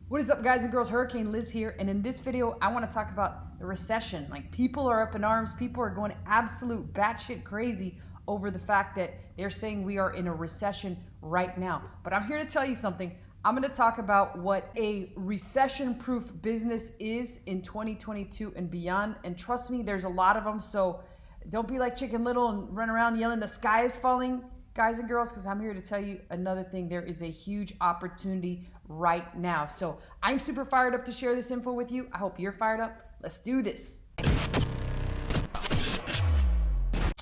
What is up, guys and girls? Hurricane Liz here, and in this video I want to talk about the recession. Like, people are up in arms, people are going absolute batshit crazy over the fact that they're saying we are in a recession right now. But I'm here to tell you something. I'm going to talk about what a recession-proof business is in 2022 and beyond. And trust me, there's a lot of them, so don't be like Chicken Little and run around yelling the sky is falling, guys and girls, because I'm here to tell you another thing. There is a huge opportunity right now. So I'm super fired up to share this info with you. I hope you're fired up. Let's do this.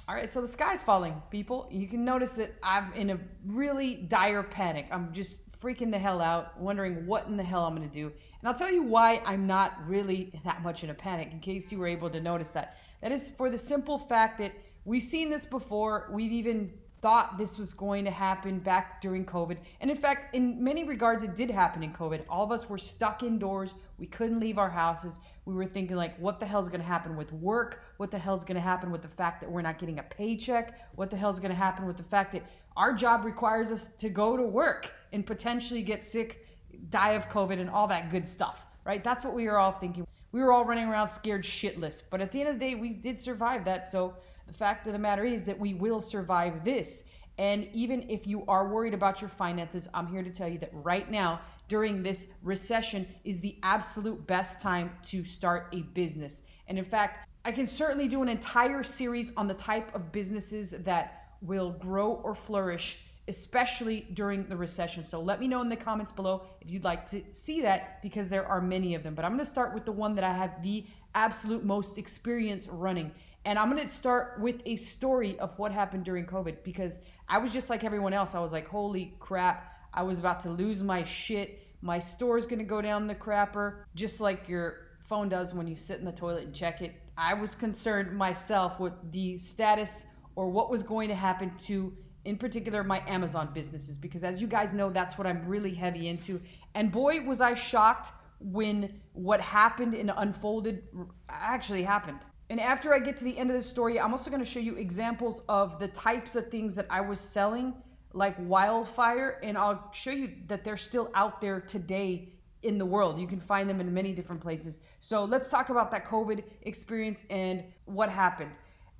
All right, so the sky's falling, people. You can notice that I'm in a really dire panic. I'm just freaking the hell out, wondering what in the hell I'm gonna do. And I'll tell you why I'm not really that much in a panic, in case you were able to notice that. That is for the simple fact that we've seen this before. We've even thought this was going to happen back during COVID. And in fact, in many regards, it did happen in COVID. All of us were stuck indoors. We couldn't leave our houses. We were thinking, like, what the hell's going to happen with work? What the hell's going to happen with the fact that we're not getting a paycheck? What the hell's going to happen with the fact that our job requires us to go to work and potentially get sick, die of COVID, and all that good stuff, right? That's what we were all thinking. We were all running around scared shitless. But at the end of the day, we did survive that. So the fact of the matter is that we will survive this. And even if you are worried about your finances, I'm here to tell you that right now, during this recession, is the absolute best time to start a business. And in fact, I can certainly do an entire series on the type of businesses that will grow or flourish, especially during the recession. So let me know in the comments below if you'd like to see that, because there are many of them. But I'm going to start with the one that I have the absolute most experience running. And I'm going to start with a story of what happened during COVID, because I was just like everyone else. I was like, holy crap, I was about to lose my shit. My store's going to go down the crapper, just like your phone does when you sit in the toilet and check it. I was concerned myself with the status or what was going to happen to, in particular, my Amazon businesses, because as you guys know, that's what I'm really heavy into. And boy, was I shocked when what happened and unfolded actually happened. And after I get to the end of the story, I'm also going to show you examples of the types of things that I was selling like wildfire, and I'll show you that they're still out there today in the world. You can find them in many different places. So let's talk about that COVID experience and what happened.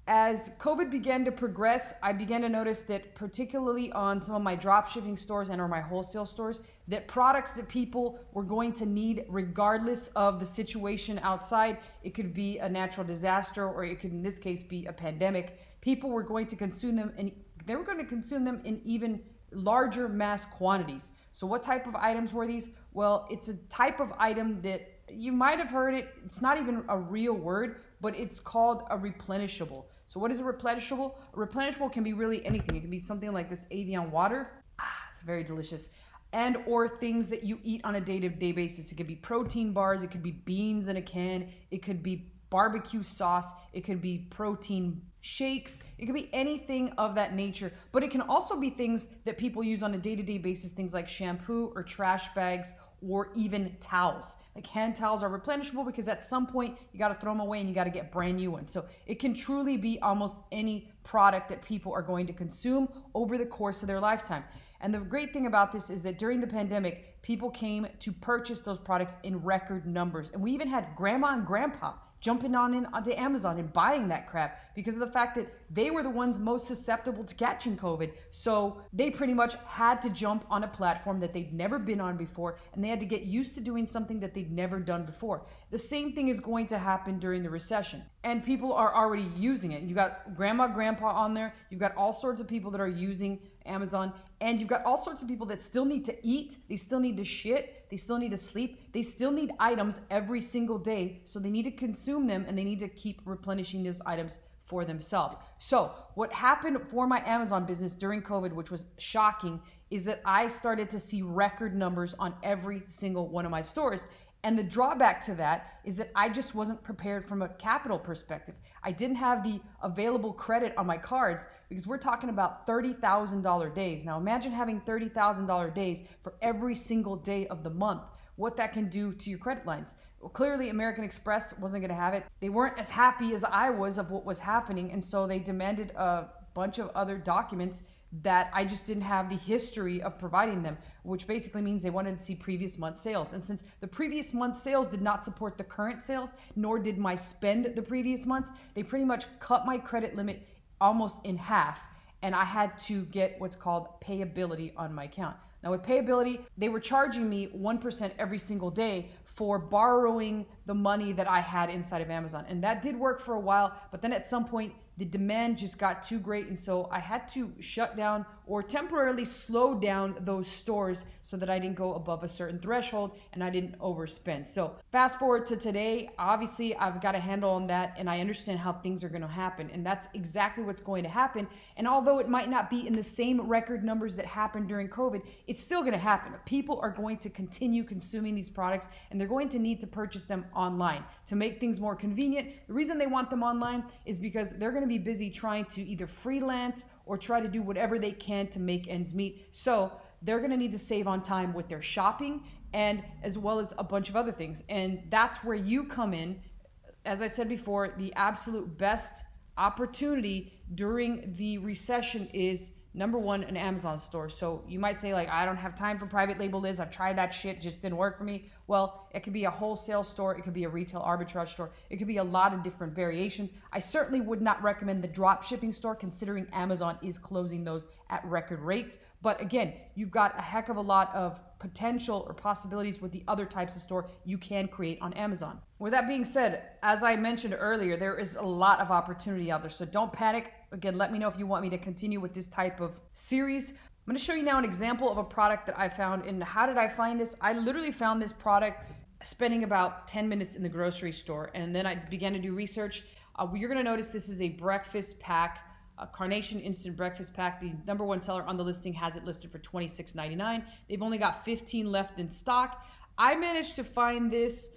As COVID began to progress, I began to notice that, particularly on some of my drop shipping stores and or my wholesale stores, that products that people were going to need regardless of the situation outside, it could be a natural disaster or it could, in this case, be a pandemic, people were going to consume them, and they were going to consume them in even larger mass quantities. So what type of items were these? Well, it's a type of item that you might have heard it. It's not even a real word, but it's called a replenishable. So what is a replenishable? A replenishable can be really anything. It can be something like this Avion water. It's very delicious. And or things that you eat on a day-to-day basis. It could be protein bars. It could be beans in a can. It could be barbecue sauce. It could be protein shakes. It could be anything of that nature. But it can also be things that people use on a day-to-day basis, things like shampoo or trash bags, or even towels. Like hand towels are replenishable because at some point you got to throw them away and you got to get brand new ones. So it can truly be almost any product that people are going to consume over the course of their lifetime. And the great thing about this is that during the pandemic, people came to purchase those products in record numbers. And we even had grandma and grandpa jumping onto Amazon and buying that crap because of the fact that they were the ones most susceptible to catching COVID. So they pretty much had to jump on a platform that they'd never been on before, and they had to get used to doing something that they'd never done before. The same thing is going to happen during the recession, and people are already using it. You got grandma, grandpa on there. You've got all sorts of people that are using Amazon, and you've got all sorts of people that still need to eat, they still need to shit, they still need to sleep, they still need items every single day, so they need to consume them and they need to keep replenishing those items for themselves. So what happened for my Amazon business during COVID, which was shocking, is that I started to see record numbers on every single one of my stores. And the drawback to that is that I just wasn't prepared from a capital perspective. I didn't have the available credit on my cards because we're talking about $30,000 days. Now imagine having $30,000 days for every single day of the month, what that can do to your credit lines. Well, clearly American Express wasn't going to have it. They weren't as happy as I was of what was happening, and so they demanded a bunch of other documents that I just didn't have the history of providing them, which basically means they wanted to see previous month's sales. And since the previous month's sales did not support the current sales, nor did my spend the previous months, they pretty much cut my credit limit almost in half. And I had to get what's called payability on my account. Now with payability, they were charging me 1% every single day for borrowing the money that I had inside of Amazon. And that did work for a while, but then at some point, the demand just got too great. And so I had to shut down or temporarily slow down those stores so that I didn't go above a certain threshold and I didn't overspend. So fast forward to today, obviously I've got a handle on that and I understand how things are gonna happen. And that's exactly what's going to happen. And although it might not be in the same record numbers that happened during COVID, it's still gonna happen. People are going to continue consuming these products and they're going to need to purchase them online to make things more convenient. The reason they want them online is because they're gonna be busy trying to either freelance or try to do whatever they can to make ends meet. So they're gonna need to save on time with their shopping and as well as a bunch of other things. And that's where you come in. As I said before, the absolute best opportunity during the recession is number one, an Amazon store. So you might say like, I don't have time for private label, Liz. I've tried that shit, just didn't work for me. Well, it could be a wholesale store. It could be a retail arbitrage store. It could be a lot of different variations. I certainly would not recommend the drop shipping store considering Amazon is closing those at record rates. But again, you've got a heck of a lot of potential or possibilities with the other types of store you can create on Amazon. With that being said, as I mentioned earlier, there is a lot of opportunity out there. So don't panic. Again, let me know if you want me to continue with this type of series. I'm going to show you now an example of a product that I found. And how did I find this? I literally found this product spending about 10 minutes in the grocery store. And then I began to do research. You're going to notice this is a breakfast pack, a Carnation Instant Breakfast Pack. The number one seller on the listing has it listed for $26.99. They've only got 15 left in stock. I managed to find this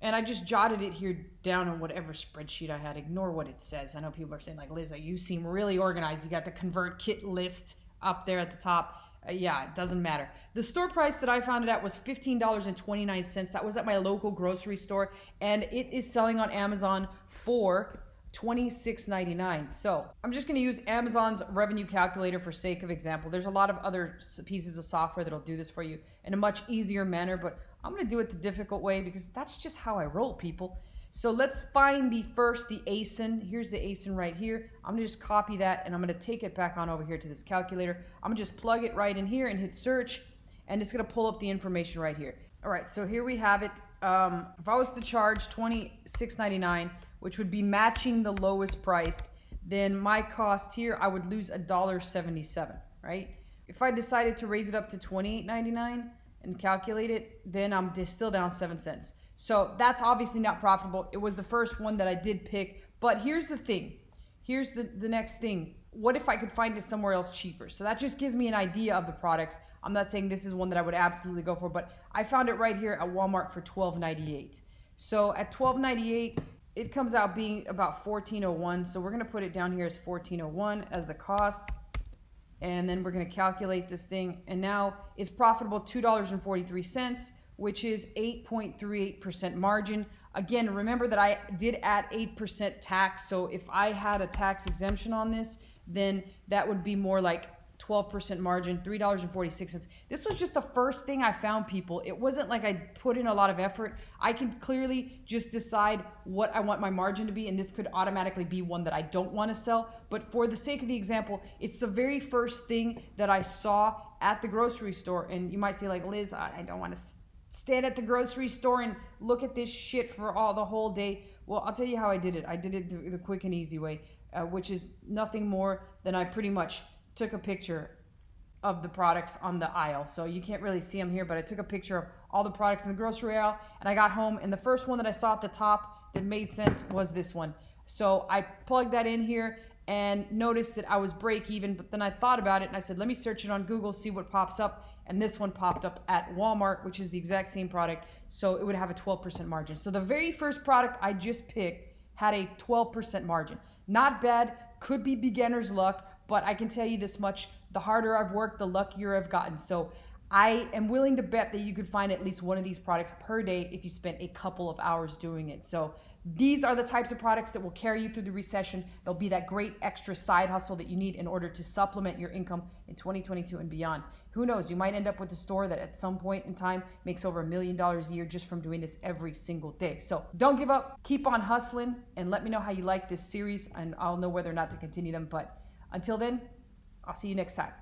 and I just jotted it here down on whatever spreadsheet I had. Ignore what it says. I know people are saying like, Liz, you seem really organized. You got the convert kit list up there at the top. Yeah, it doesn't matter. The store price that I found it at was $15.29. That was at my local grocery store. And it is selling on Amazon for $26.99. So I'm just going to use Amazon's revenue calculator for sake of example. There's a lot of other pieces of software that'll do this for you in a much easier manner, but I'm going to do it the difficult way because that's just how I roll, people. So let's find the ASIN. Here's the ASIN right here. I'm going to just copy that and I'm going to take it back on over here to this calculator. I'm going to just plug it right in here and hit search and it's going to pull up the information right here. All right, so here we have it. If I was to charge $26.99, which would be matching the lowest price, then my cost here, I would lose $1.77, right? If I decided to raise it up to $28.99 and calculate it, then I'm still down 7 cents. So that's obviously not profitable. It was the first one that I did pick, but here's the thing. Here's the next thing. What if I could find it somewhere else cheaper? So that just gives me an idea of the products. I'm not saying this is one that I would absolutely go for, but I found it right here at Walmart for $12.98. So at $12.98, it comes out being about $14.01. So we're going to put it down here as $14.01 as the cost. And then we're going to calculate this thing. And now it's profitable $2.43, which is 8.38% margin. Again, remember that I did add 8% tax. So if I had a tax exemption on this, then that would be more like 12% margin, $3.46. This was just the first thing I found, people. It wasn't like I put in a lot of effort. I can clearly just decide what I want my margin to be, and this could automatically be one that I don't want to sell. But for the sake of the example, it's the very first thing that I saw at the grocery store. And you might say like, Liz, I don't want to stand at the grocery store and look at this shit for the whole day. Well, I'll tell you how I did it. I did it the quick and easy way, which is nothing more than I pretty much took a picture of the products on the aisle. So you can't really see them here, but I took a picture of all the products in the grocery aisle and I got home and the first one that I saw at the top that made sense was this one. So I plugged that in here and noticed that I was break even, but then I thought about it and I said, let me search it on Google, see what pops up. And this one popped up at Walmart, which is the exact same product. So it would have a 12% margin. So the very first product I just picked had a 12% margin. Not bad, could be beginner's luck, but I can tell you this much, the harder I've worked, the luckier I've gotten. So I am willing to bet that you could find at least one of these products per day if you spent a couple of hours doing it. So these are the types of products that will carry you through the recession. They'll be that great extra side hustle that you need in order to supplement your income in 2022 and beyond. Who knows, you might end up with a store that at some point in time makes over $1 million a year just from doing this every single day. So don't give up, keep on hustling, and let me know how you like this series, and I'll know whether or not to continue them. But until then, I'll see you next time.